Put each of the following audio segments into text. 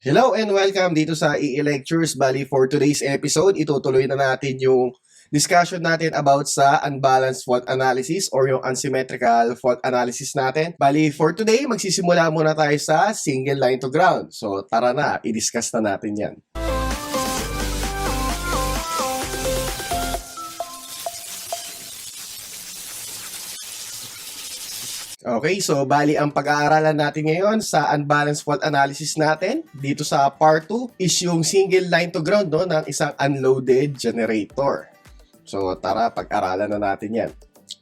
Hello and welcome dito sa EE Lectures. Bali, for today's episode, itutuloy na natin yung discussion natin about sa unbalanced fault analysis or yung unsymmetrical fault analysis natin. Bali, for today, magsisimula muna tayo sa single line to ground. So, tara na, i-discuss na natin yan. Okay, so bali ang pag-aaralan natin ngayon sa unbalanced fault analysis natin dito sa part 2 is yung single line to ground ng isang unloaded generator. So tara, pag-aralan na natin yan.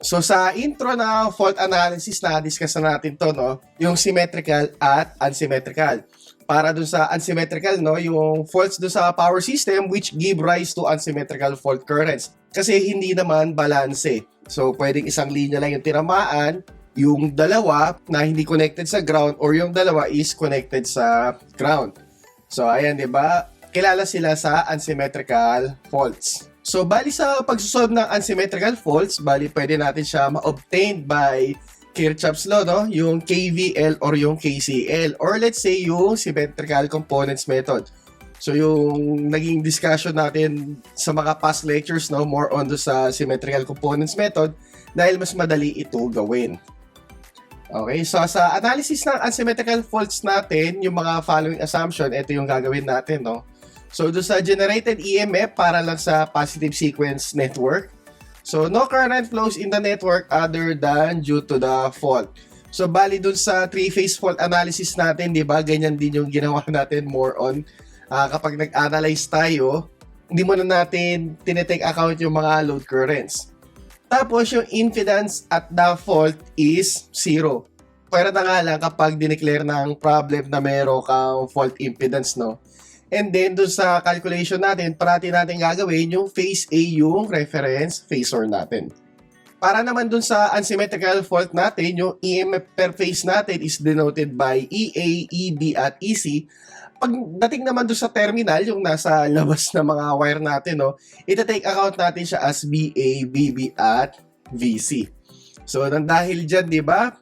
So sa intro na fault analysis na discuss na natin to, yung symmetrical at unsymmetrical. Para dun sa unsymmetrical, yung faults dun sa power system which give rise to unsymmetrical fault currents. Kasi hindi naman balance. So pwedeng isang linya lang yung tinamaan, yung dalawa na hindi connected sa ground or yung dalawa is connected sa ground. So ayan, 'di ba? Kilala sila sa unsymmetrical faults. So bali sa pagsusolve ng unsymmetrical faults, bali pwede natin siya ma-obtained by Kirchhoff's law, yung KVL or yung KCL, or let's say yung symmetrical components method. So yung naging discussion natin sa mga past lectures, more on sa symmetrical components method dahil mas madali ito gawin. Okay, so sa analysis ng unsymmetrical faults natin, yung mga following assumption, ito yung gagawin natin, So, do sa generated EMF para lang sa positive sequence network. So, no current flows in the network other than due to the fault. So, bali dun sa three-phase fault analysis natin, di ba? Ganyan din yung ginawa natin more on kapag nag-analyze tayo, hindi mo na natin tinetake account yung mga load currents. Tapos, yung impedance at the fault is 0. Pero na nga lang kapag dineclare ng problem na meron kang fault impedance, And then, dun sa calculation natin, parati natin gagawin yung phase A yung reference phasor natin. Para naman dun sa unsymmetrical fault natin, yung EMF per phase natin is denoted by EA, EB, at EC. Pagdating naman doon sa terminal, yung nasa labas na mga wire natin, ita-take account natin siya as BA, BB, at VC. So, dahil dyan, di ba,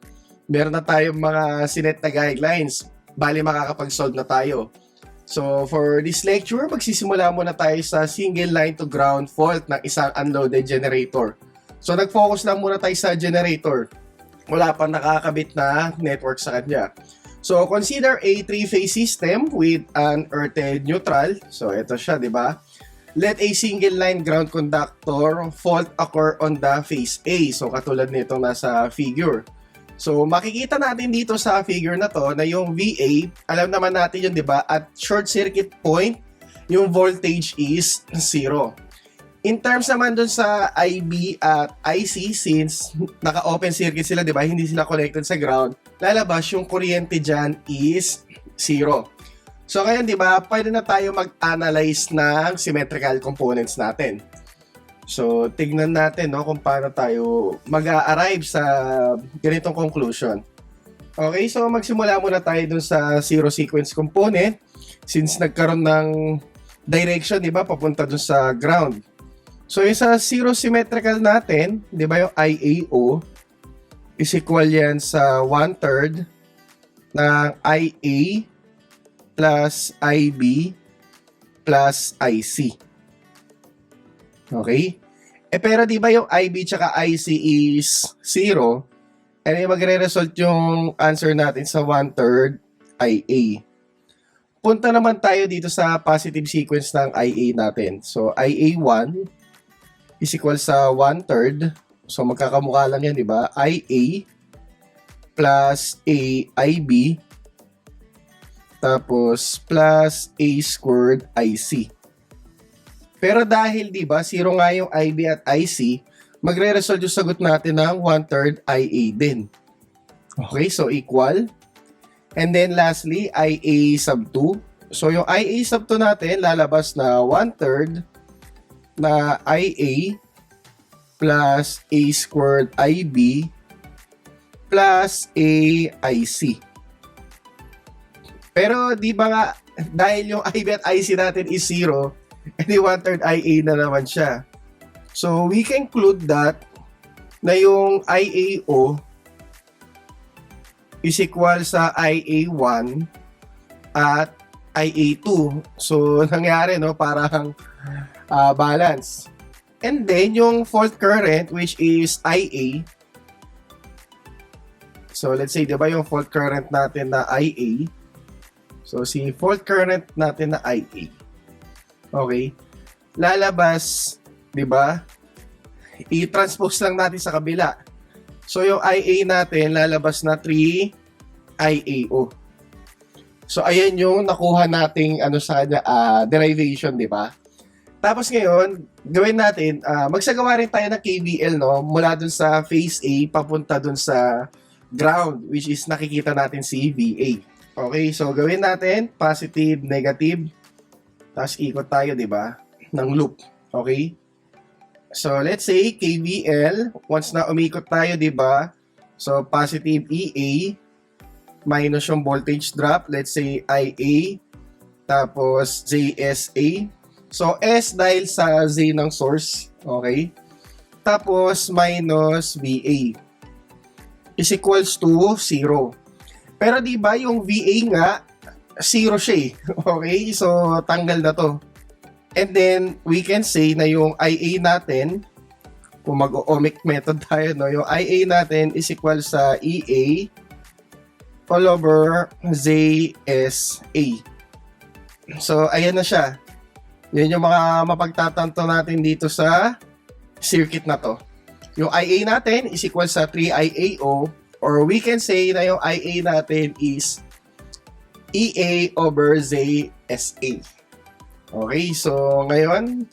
meron na tayong mga sinet na guidelines. Bali, makakapag-solve na tayo. So, for this lecture, magsisimula muna tayo sa single line to ground fault ng isang unloaded generator. So, nag-focus lang muna tayo sa generator. Wala pa nakakabit na network sa kanya. So, consider a three-phase system with an earthed neutral. So, ito siya, di ba? Let a single line ground conductor fault occur on the phase A. So, katulad nito nasa figure. So, makikita natin dito sa figure na to na yung VA, alam naman natin yun, di ba? At short circuit point, yung voltage is 0. In terms naman dun sa IB at IC, since naka-open circuit sila, di ba? Hindi sila connected sa ground. Lalabas yung kuryente dyan is 0. So, ngayon, di ba? Pwede na tayo mag-analyze ng symmetrical components natin. So, tignan natin kung paano tayo mag-arrive sa ganitong conclusion. Okay, so magsimula muna tayo dun sa zero sequence component since nagkaroon ng direction, di ba, papunta dun sa ground. So, yung sa zero symmetrical natin, di ba, yung IAO is equal yan sa 1/3 ng IA plus IB plus IC. Okay? Pero di ba yung IB tsaka IC is 0? And magre-result yung answer natin sa 1/3 IA. Punta naman tayo dito sa positive sequence ng IA natin. So, IA1 is equal sa 1/3. So, magkakamukha lang yan, di ba? IA plus AIB tapos plus A squared IC. Pero dahil, di ba, 0 nga yung IB at IC, magre-result yung sagot natin ng 1/3 IA din. Okay, so equal. And then lastly, IA sub 2. So yung IA sub 2 natin, lalabas na 1/3 na IA plus A squared IB plus AIC. Pero di ba nga, dahil yung IB at IC natin is 0, edi 1/3 IA na naman siya. So, we can conclude that na yung IAO is equal sa IA1 at IA2. So, nangyari, no? Parang balance. And then, yung fault current, which is IA. So, let's say, di ba yung fault current natin na IA? So, si fault current natin na IA. Okay? Lalabas, di ba? I-transpose lang natin sa kabila. So, yung IA natin, lalabas na 3 IAO. So, ayan yung nakuha nating derivation, di ba? Tapos ngayon, gawin natin, magsagawa rin tayo ng KVL, no? Mula dun sa phase A, papunta dun sa ground, which is nakikita natin si VA. Okay, so gawin natin, positive, negative, tapos ikot tayo, di ba? Ng loop. Okay? So, let's say, KVL, once na umikot tayo, di ba? So, positive EA, minus yung voltage drop, let's say IA, tapos JSA. So, S dahil sa Z ng source, okay? Tapos, minus VA is equals to 0. Pero di ba yung VA nga, 0 siya eh. Okay? So, tanggal na to. And then, we can say na yung IA natin, kung mag-ohmic method tayo, no? Yung IA natin is equal sa EA all over JSA. So, ayan na siya. Yan yung mga mapagtatanto natin dito sa circuit na to. Yung IA natin is equal sa 3IAO, or we can say na yung IA natin is EA over JSA. Okay, so ngayon,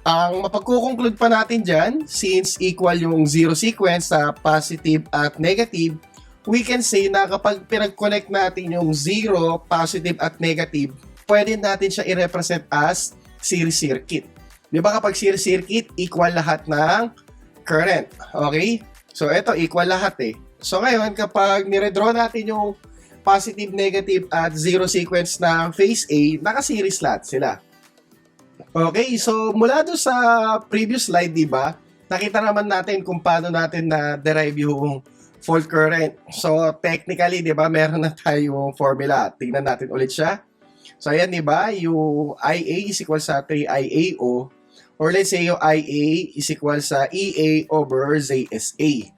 ang mapagkukonclude pa natin dyan, since equal yung zero sequence sa positive at negative, we can say na kapag pinag-connect natin yung zero, positive at negative, pwede natin siya i-represent as series circuit. Di ba kapag series circuit, equal lahat ng current. Okay? So, ito, equal lahat eh. So, ngayon, kapag nire-draw natin yung positive, negative, at zero sequence ng phase A, naka-series lahat sila. Okay? So, mula doon sa previous slide, di ba, nakita naman natin kung paano natin na-derive yung fault current. So, technically, di ba, meron na tayong formula. Tingnan natin ulit siya. So, ayan, di ba? Yung IA is equal sa 3IAO, or let's say yung IA is equal sa EA over JSA.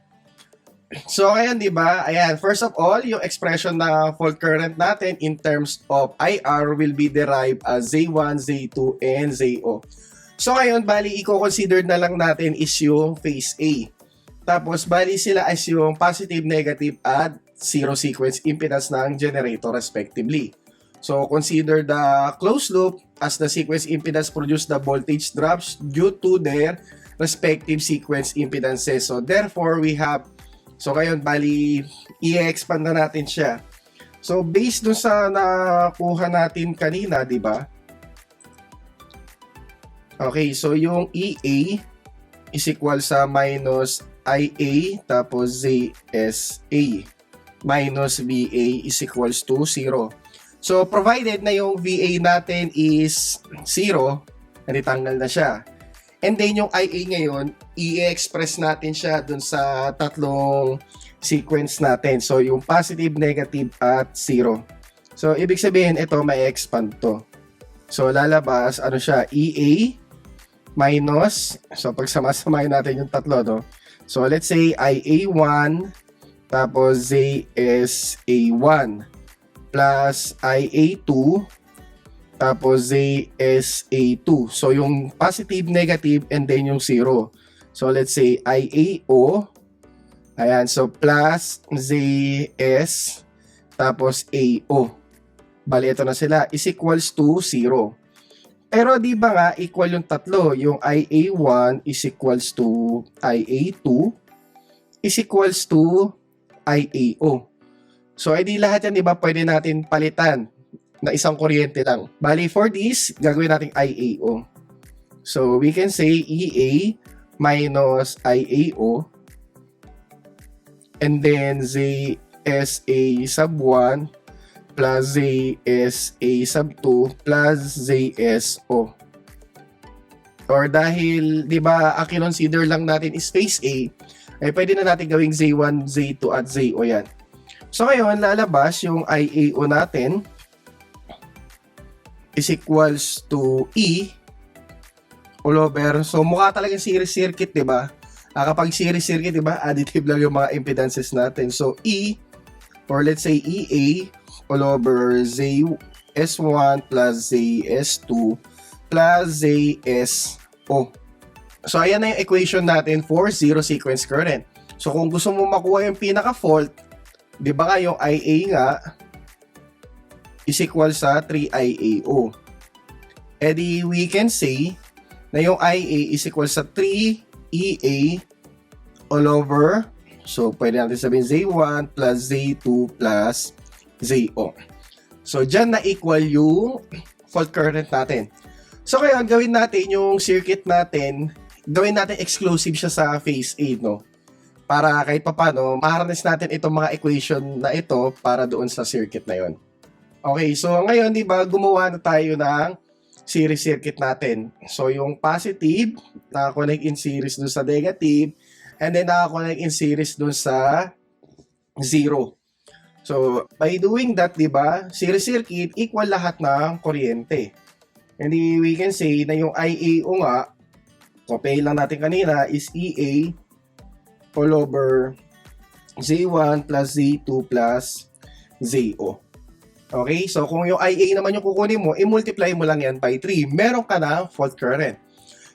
So, ayan, di ba? Ayan, first of all, yung expression na fault current natin in terms of IR will be derived as Z1, Z2, and ZO. So, ngayon, bali, i-consider na lang natin is yung phase A. Tapos, bali sila as yung positive, negative, at zero sequence impedance ng generator respectively. So, consider the closed loop as the sequence impedance produce the voltage drops due to their respective sequence impedances. So, therefore, we have, so ngayon, bali, i-expand na natin siya. So, based dun sa nakuha natin kanina, di ba? Okay, so yung EA is equal sa minus IA tapos ZSA minus VA is equals to 0. So, provided na yung VA natin is 0, natitanggal na siya. And then, yung IA ngayon, i-express natin siya dun sa tatlong sequence natin. So, yung positive, negative, at 0. So, ibig sabihin, ito, may expand to. So, lalabas, ano siya, EA minus, so, pag samasamahin natin yung tatlo, no? So, let's say, IA1, tapos ZSA1, plus IA2, tapos ZSA2. So, yung positive, negative, and then yung 0. So, let's say IAO. Ayan. So, plus ZS, tapos AO. Bali, ito na sila. Is equals to 0. Pero, di ba nga, equal yung tatlo. Yung IA1 is equals to IA2 is equals to IAO. So, edi lahat yan, di ba, pwede natin palitan na isang kuryente lang. Bali, for this, gagawin natin IAO. So, we can say EA minus IAO and then ZSA sub 1 plus ZSA sub 2 plus ZSO. Or dahil, di ba, ang kinonsider lang natin is phase A, ay pwede na natin gawing Z1, Z2 at ZO yan. So, ngayon, lalabas yung IAO natin. is equals to E all over. So, mukha talagang series circuit, di ba? Kapag series circuit, di ba, additive lang yung mga impedances natin. So, E, or let's say EA, all over ZS1 plus ZS2 plus ZSO. So, ayan na yung equation natin for zero sequence current. So, kung gusto mo makuha yung pinaka-fault, di ba nga yung IA nga is equal sa 3IAO. Edi, we can say na yung IA is equal sa 3EA all over. So, pwede natin sabihin Z1 plus Z2 plus ZO. So, dyan na equal yung fault current natin. So, kaya gawin natin yung circuit natin, gawin natin exclusive siya sa phase A, no? Para kahit papano, ma-harness natin itong mga equation na ito para doon sa circuit na yon. Okay, so ngayon, di ba, gumawa na tayo ng series circuit natin. So, yung positive, naka-connect in series dun sa negative, and then naka-connect in series dun sa zero. So, by doing that, di ba, series circuit, equal lahat ng kuryente. And we can say na yung IAO nga, copy lang natin kanina, is EA all over Z1 plus Z2 plus ZO. Okay, so kung yung IA naman yung kukunin mo, i-multiply mo lang yan by 3. Meron ka na fault current.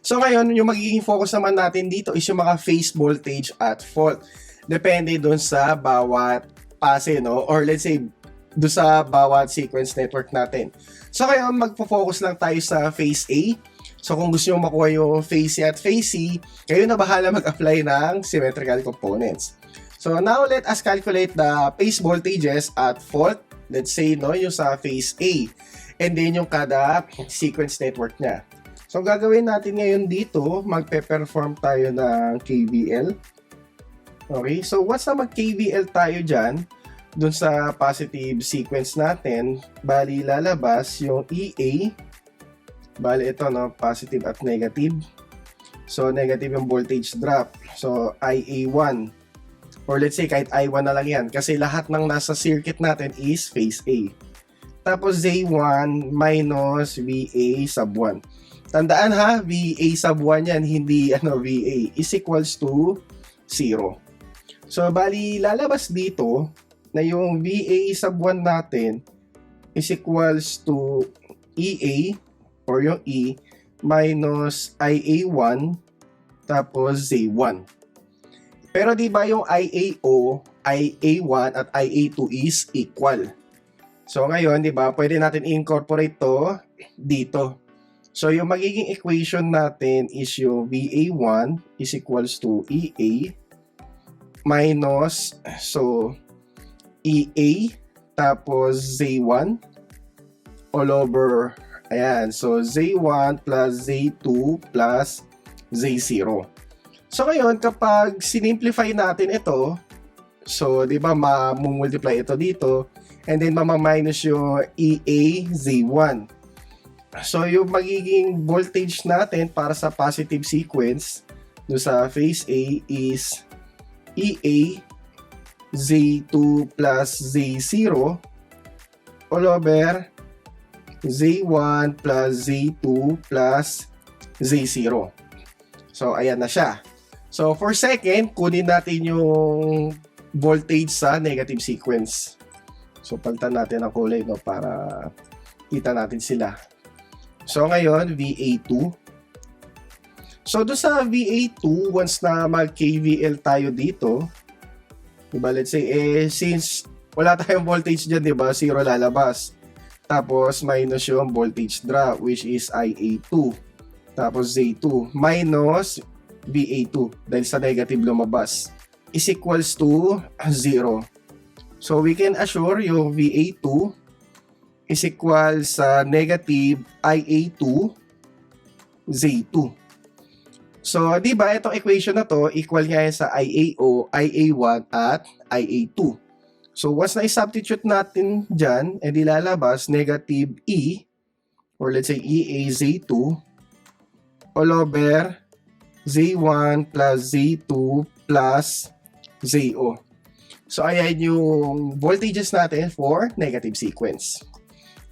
So ngayon, yung magiging focus naman natin dito is yung mga phase voltage at fault. Depende dun sa bawat pase, no? Or let's say, dun sa bawat sequence network natin. So ngayon, magpo-focus lang tayo sa phase A. So kung gusto nyo makuha yung phase C at phase C, kayo na bahala mag-apply ng symmetrical components. So now, let us calculate the phase voltages at fault. Let's say, no, yung sa phase A. And then yung kada sequence network niya. So, gagawin natin ngayon dito, magpe-perform tayo ng KVL. Okay, so once na mag-KVL tayo dyan, dun sa positive sequence natin, bali lalabas yung EA. Bali ito, no, positive at negative. So, negative yung voltage drop. So, IA1. Or let's say, kahit I1 na lang yan. Kasi lahat ng nasa circuit natin is phase A. Tapos, Z1 minus VA sub 1. Tandaan ha, VA sub 1 yan, hindi VA. Is equals to 0. So, bali, lalabas dito na yung VA sub 1 natin is equals to EA, or yung E, minus IA1, tapos Z1. Pero di ba yung IAO, IA1 at IA2 is equal. So ngayon, di ba, pwede natin incorporate to dito. So yung magiging equation natin is yung VA1 is equals to EA minus, so EA tapos Z1 all over, ayan, so Z1 plus Z2 plus Z0. So ngayon, kapag sinimplify natin ito, so di ba ma-multiply ito dito, and then ma-minus yung EA Z1. So yung magiging voltage natin para sa positive sequence do sa phase A is EA Z2 plus Z0 all over Z1 plus Z2 plus Z0. So ayan na siya. So, for second, kunin natin yung voltage sa negative sequence. So, palitan natin ang kulay, no, para kita natin sila. So, ngayon, VA2. So, doon sa VA2, once na mag-KVL tayo dito, diba, let's say, since wala tayong voltage dyan, diba, 0 lalabas. Tapos, minus yung voltage drop, which is IA2. Tapos, Z2, minus VA2 dahil sa negative lumabas is equals to 0. So we can assure yung VA2 is equal sa negative IA2 Z2. So di ba itong equation na to equal nga sa IAO, IA1 at IA2. So once na i-substitute natin dyan, edi lalabas negative E, or let's say EA Z2 all over Z1 plus Z2 plus ZO. So, ayan yung voltages natin for negative sequence.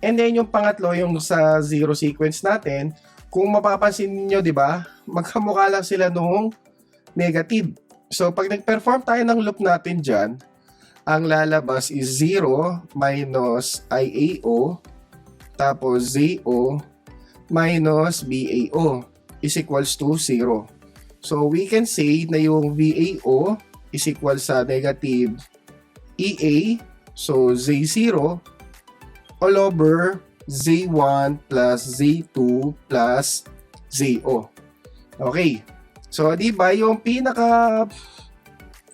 And then yung pangatlo, yung sa zero sequence natin, kung mapapansin niyo, di ba, magkamukha lang sila nung negative. So pag nag-perform tayo ng loop natin dyan, ang lalabas is 0 minus IAO tapos ZO minus BAO is equals to 0. So we can say na yung VAO is equal sa negative EA, so Z0 all over Z1 plus Z2 plus ZO. Okay. So, di ba yung pinaka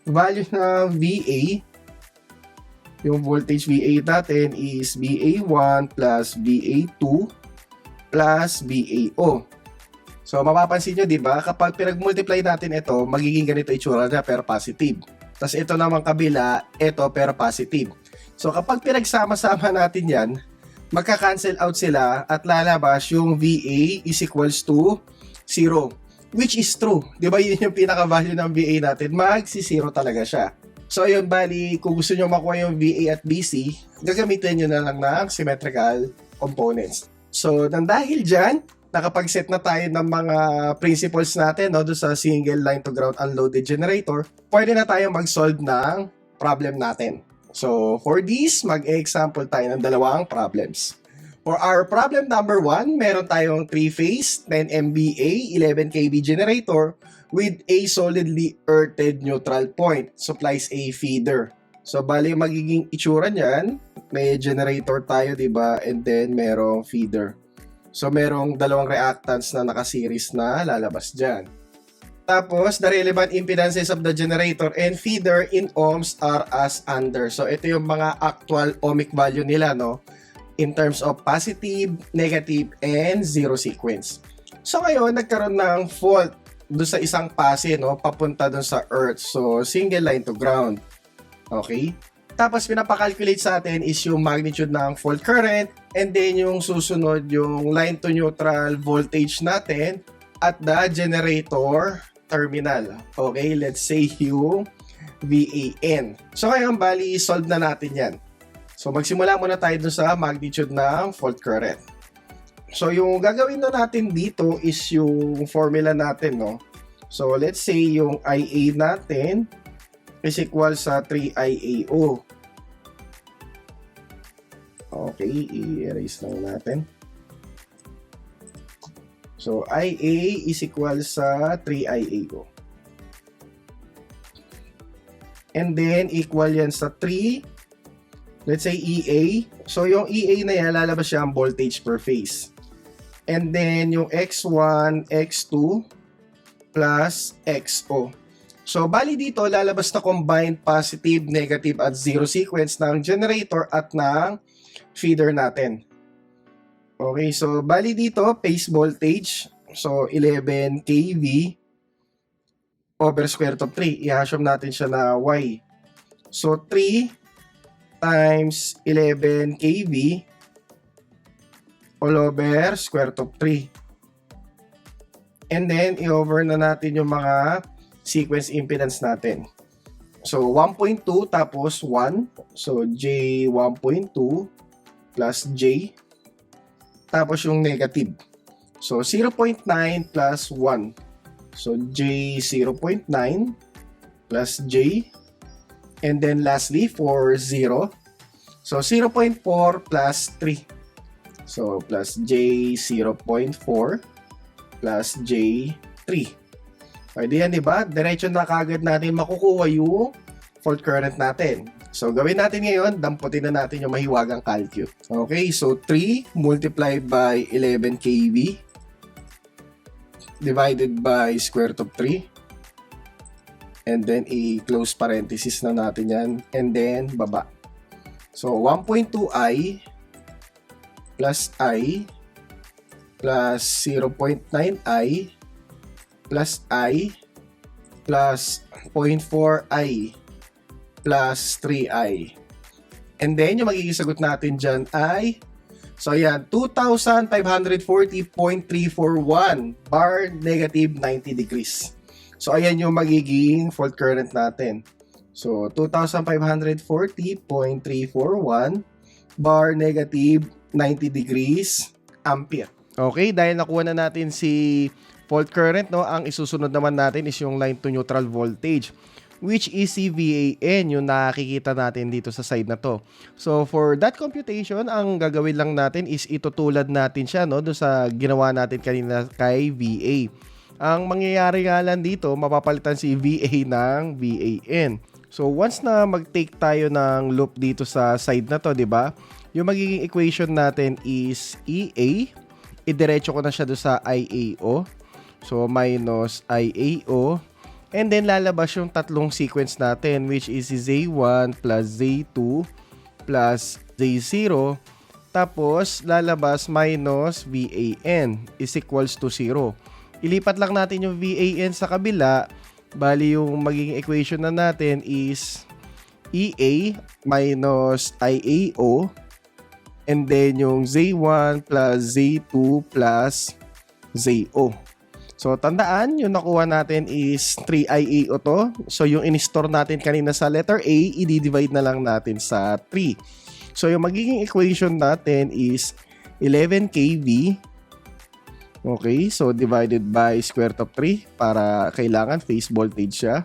value ng VA, yung voltage VA natin is VA1 plus VA2 plus VAO. So, mapapansin nyo, di ba, kapag pinag-multiply natin ito, magiging ganito itsura niya pero positive. Tapos ito naman kabila, ito pero positive. So, kapag pinagsama-sama natin yan, magka-cancel out sila at lalabas yung VA is equals to 0. Which is true. Di ba yun yung pinaka-value ng VA natin? Magsi-0 talaga siya. So, ayun, bali, kung gusto nyo makuha yung VA at BC, gagamitin nyo na lang ng symmetrical components. So, nang dahil dyan, nakapag-set na tayo ng mga principles natin no, doon sa single line to ground unloaded generator, pwede na tayo mag-solve ng problem natin. So, for this, mag-example tayo ng dalawang problems. For our problem number 1, meron tayong 3-phase 10 MVA 11 kV generator with a solidly earthed neutral point. Supplies a feeder. So, bali magiging itsura niyan, may generator tayo, di ba? And then, merong feeder. So, merong dalawang reactants na nakaseries na lalabas dyan. Tapos, the relevant impedances of the generator and feeder in ohms are as under. So, ito yung mga actual ohmic value nila, no? In terms of positive, negative, and zero sequence. So ngayon, nagkaroon ng fault doon sa isang pase, no, papunta doon sa earth. So, single line to ground. Okay? Tapos, pinapakalculate sa atin is yung magnitude ng fault current and then yung susunod, yung line to neutral voltage natin at the generator terminal. Okay? Let's say yung VAN. So ngayon, bali, solve na natin yan. So, magsimula muna tayo dun sa magnitude ng fault current. So, yung gagawin na natin dito is yung formula natin, no? So, let's say yung IA natin is equal sa 3IAO. Okay, i-erase lang natin. So, IA is equal sa 3IAO. And then, equal yan sa 3. Let's say EA. So, yung EA na yan, lalabas siya ang voltage per phase. And then, yung X1, X2, plus XO. So, bali dito, lalabas na combined positive, negative, at zero sequence ng generator at ng feeder natin. Okay, so, bali dito, phase voltage. So, 11 kV over square root of 3. I-assume natin siya na Y. So, 3 times 11 kV all over square root of 3. And then, i-over na natin yung mga sequence impedance natin. So, 1.2 tapos 1. So, J 1.2 plus J. Tapos yung negative. So, 0.9 plus 1. So, J 0.9 plus J. And then lastly, for 0. So, 0.4 plus 3. So, plus J 0.4 plus J 3. Pwede yan, di ba? Diretso na kagad natin makukuha yung fault current natin. So, gawin natin ngayon, damputin na natin yung mahiwagang calcu. Okay, so 3 multiplied by 11 kV divided by square root of 3. And then, i-close parenthesis na natin yan. And then, baba. So, 1.2i plus I plus 0.9i plus I plus 0.4i plus 3i. And then, yung magiging sagot natin dyan ay, so ayan, 2,540.341 bar negative 90 degrees. So, ayan yung magiging fault current natin. So, 2,540.341 bar negative 90 degrees ampere. Okay, dahil nakuha na natin si fault current, no, ang isusunod naman natin is yung line to neutral voltage, which is si VAN, yung nakikita natin dito sa side na to. So for that computation, ang gagawin lang natin is itutulad natin siya, no, doon sa ginawa natin kanina kay VA. Ang mangyayari nga lang dito, mapapalitan si VA ng VAN. So once na mag-take tayo ng loop dito sa side na to, 'di ba? Yung magiging equation natin is EA, idiretso ko na siya doon sa IAO. So minus IAO, and then lalabas yung tatlong sequence natin, which is Z1 plus Z2 plus Z0, tapos lalabas minus VAN is equals to 0. Ilipat lang natin yung VAN sa kabila, bali yung magiging equation na natin is EA minus IAO, and then yung Z1 plus Z2 plus ZO. So, tandaan, yung nakuha natin is 3IAO to. So, yung in-store natin kanina sa letter A, i-divide na lang natin sa 3. So, yung magiging equation natin is 11 kV. Okay, so divided by square root of 3 para kailangan phase voltage siya.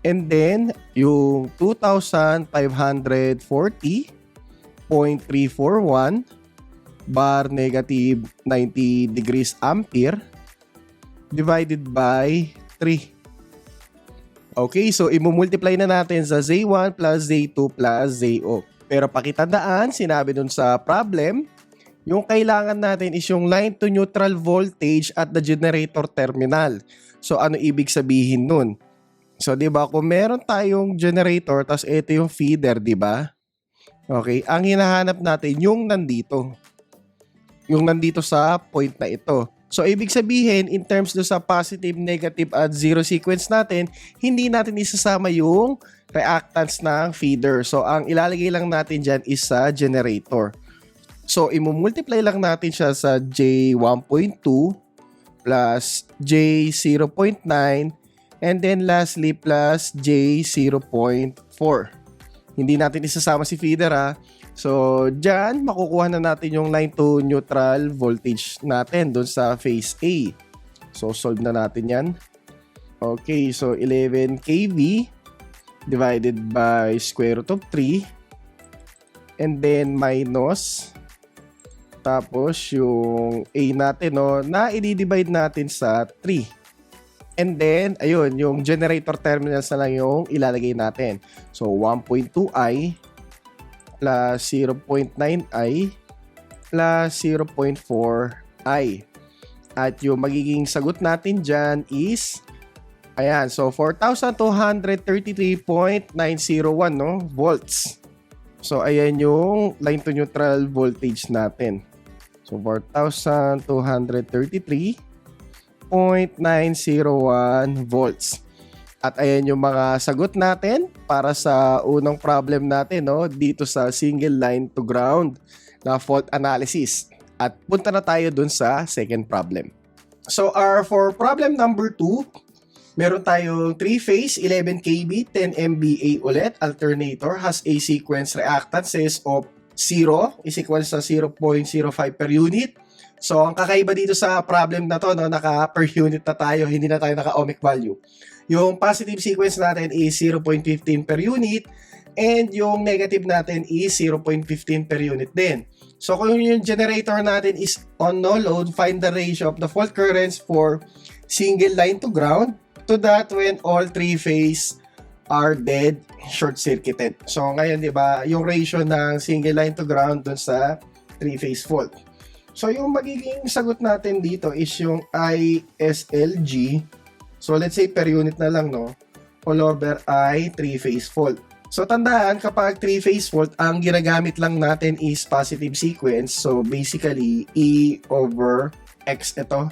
And then, yung 2,540.341 bar negative 90 degrees ampere divided by 3. Okay, so imumultiply na natin sa Z1 plus Z2 plus ZO. Pero pakitandaan, sinabi dun sa problem, yung kailangan natin is yung line to neutral voltage at the generator terminal. So ano ibig sabihin nun? So 'di ba, kung meron tayong generator tapos ito yung feeder, 'di ba? Okay, ang hinahanap natin yung nandito. Yung nandito sa point na ito. So, ibig sabihin, in terms do sa positive, negative, at zero sequence natin, hindi natin isasama yung reactance ng feeder. So, ang ilalagay lang natin dyan is sa generator. So, imumultiply lang natin siya sa J1.2 plus J0.9 and then lastly plus J0.4. Hindi natin isasama si feeder, ha. So, dyan, makukuha na natin yung line to neutral voltage natin doon sa phase A. So, solve na natin yan. Okay, so 11 kV divided by square root of 3 and then minus tapos yung A natin, no, na i-divide natin sa 3. And then, ayun, yung generator terminals na lang yung ilalagay natin. So, 1.2i plus 0.9i plus 0.4i. At yung magiging sagot natin dyan is, ayan, so 4,233.901, no, volts. So, ayan yung line to neutral voltage natin. So, 4,233.901 volts. At ayan yung mga sagot natin para sa unang problem natin, no, dito sa single line to ground na fault analysis. At punta na tayo dun sa second problem. So, for problem number 2, meron tayong 3-phase, 11 kV, 10 MVA ulit, alternator, has a sequence reactances of 0 is equal sa 0.05 per unit. So, ang kakaiba dito sa problem na to, no, naka per unit na tayo, hindi na tayo naka ohmic value. Yung positive sequence natin is 0.15 per unit and yung negative natin is 0.15 per unit din. So, kung yung generator natin is on no load, find the ratio of the fault currents for single line to ground to that when all 3-phase are dead short-circuited. So, ngayon, di ba, yung ratio ng single line to ground dun sa 3-phase fault. So, yung magiging sagot natin dito is yung ISLG. So, let's say per unit na lang, no? All over I 3-phase fault. So, tandaan, kapag 3-phase fault, ang ginagamit lang natin is positive sequence. So, basically, E over X ito.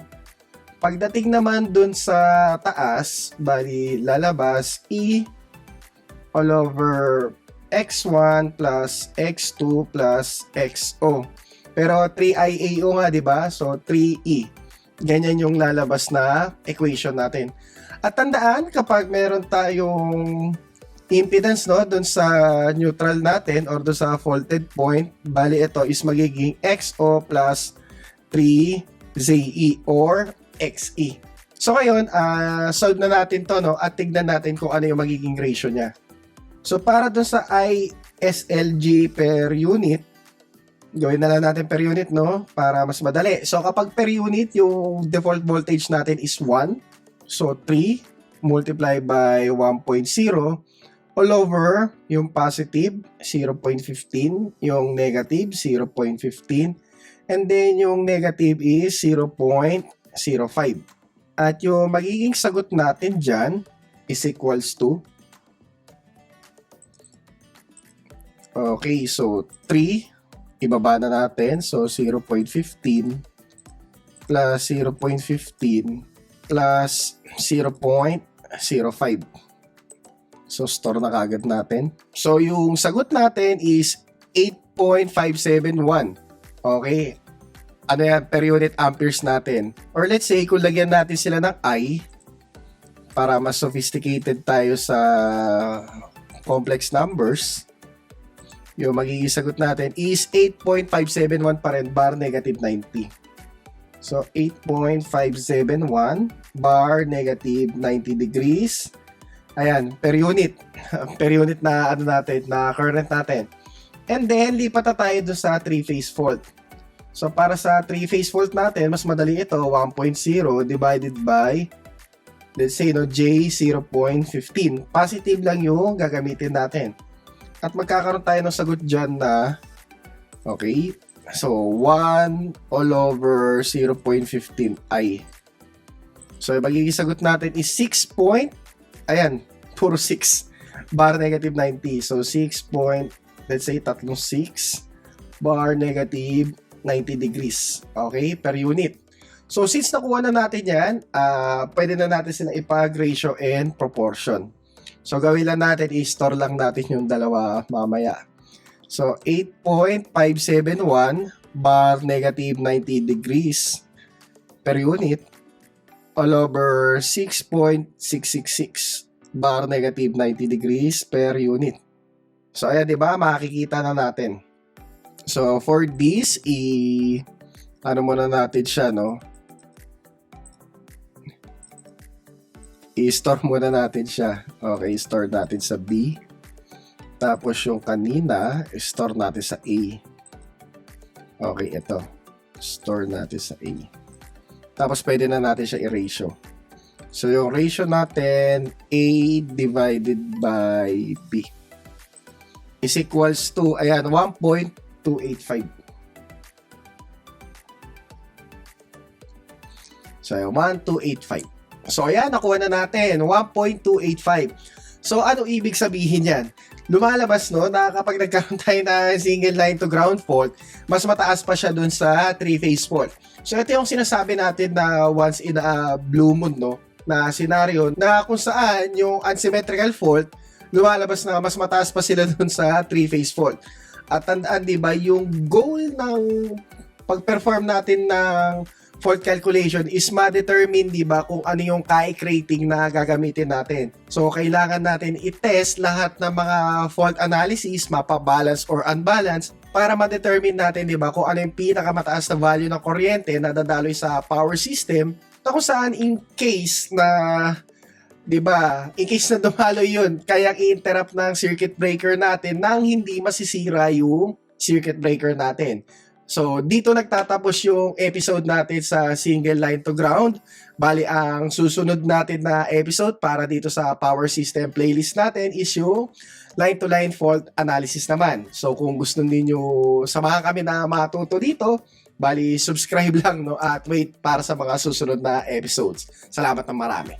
Pagdating naman dun sa taas, bali lalabas E all over X1 plus X2 plus XO. Pero 3IAO nga, di ba? So, 3E. Ganyan yung lalabas na equation natin. At tandaan, kapag meron tayong impedance, no, dun sa neutral natin or dun sa faulted point, bali ito is magiging XO plus 3ZE or XE. So ngayon, solve na natin to, no, at tignan natin kung ano yung magiging ratio niya. So para dun sa ISLG per unit, gawin na lang natin per unit, no, para mas madali. So kapag per unit, yung default voltage natin is 1. So 3 multiply by 1.0 all over yung positive 0.15, yung negative 0.15, and then yung negative is 0.05. At yung magiging sagot natin dyan is equals to, okay, so 3, ibaba na natin, so 0.15 plus 0.15 plus 0.05. So, store na kagad natin. So, yung sagot natin is 8.571. Okay. Ano yan? Per unit amperes natin. Or let's say, kung lagyan natin sila ng I, para mas sophisticated tayo sa complex numbers, yung magiging sagot natin is 8.571 pa rin, bar negative 90. So, 8.571 bar negative 90 degrees. Ayan, per unit. Per unit na ano natin, na current natin. And then, lipat na tayo doon sa 3-phase fault. So, para sa 3-phase fault natin, mas madali ito, 1.0 divided by, let's say, no, J 0.15. Positive lang yung gagamitin natin. At magkakaroon tayo ng sagot dyan na, okay, so 1 all over 0.15 I. So, yung magiging sagot natin is 6. Ayan, puro 6 bar negative 90. So 6 point, let's say 6 bar negative 90 degrees. Okay, per unit. So since nakuha na natin yan, pwede na natin silang ipag-ratio and proportion. So gawin lang natin, i-store lang natin yung dalawa mamaya. So 8.571 bar negative 90 degrees per unit all over 6.666 bar negative 90 degrees per unit. So, ayan, di ba? Makikita na natin. So, for this, ano muna natin siya, no? I-store muna natin siya. Okay, store natin sa B. Tapos, yung kanina, store natin sa A. Okay, ito. Store natin sa A. Tapos, pwede na natin siya i-ratio. So, yung ratio natin, A divided by B is equals to, ayan, 1.285. So, 1.285. So, ayan, nakuha na natin, 1.285. So, ano ibig sabihin yan? Lumalabas, no, na kapag nagkaroon tayo na single line to ground fault, mas mataas pa siya dun sa 3-phase fault. So, ito yung sinasabi natin na once in a blue moon, no, na scenario na kung saan yung unsymmetrical fault, lumalabas na mas mataas pa sila dun sa 3-phase fault. At tandaan, di ba, yung goal ng pag-perform natin ng fault calculation is ma-determine, di ba, kung ano yung CAIC rating na gagamitin natin. So, kailangan natin i-test lahat ng mga fault analysis, mapa-balance or unbalance, para ma-determine natin, di ba, kung ano yung pinakamataas na value ng kuryente na dadaloy sa power system, na kung saan in case na, di ba, in case na dumaloy yun, kaya i-interrupt ng circuit breaker natin nang hindi masisira yung circuit breaker natin. So, dito nagtatapos yung episode natin sa single line to ground. Bali, ang susunod natin na episode para dito sa power system playlist natin is yung line to line fault analysis naman. So, kung gusto niyo samahan kami na matuto dito, bali, subscribe lang, no, at wait para sa mga susunod na episodes. Salamat ng marami.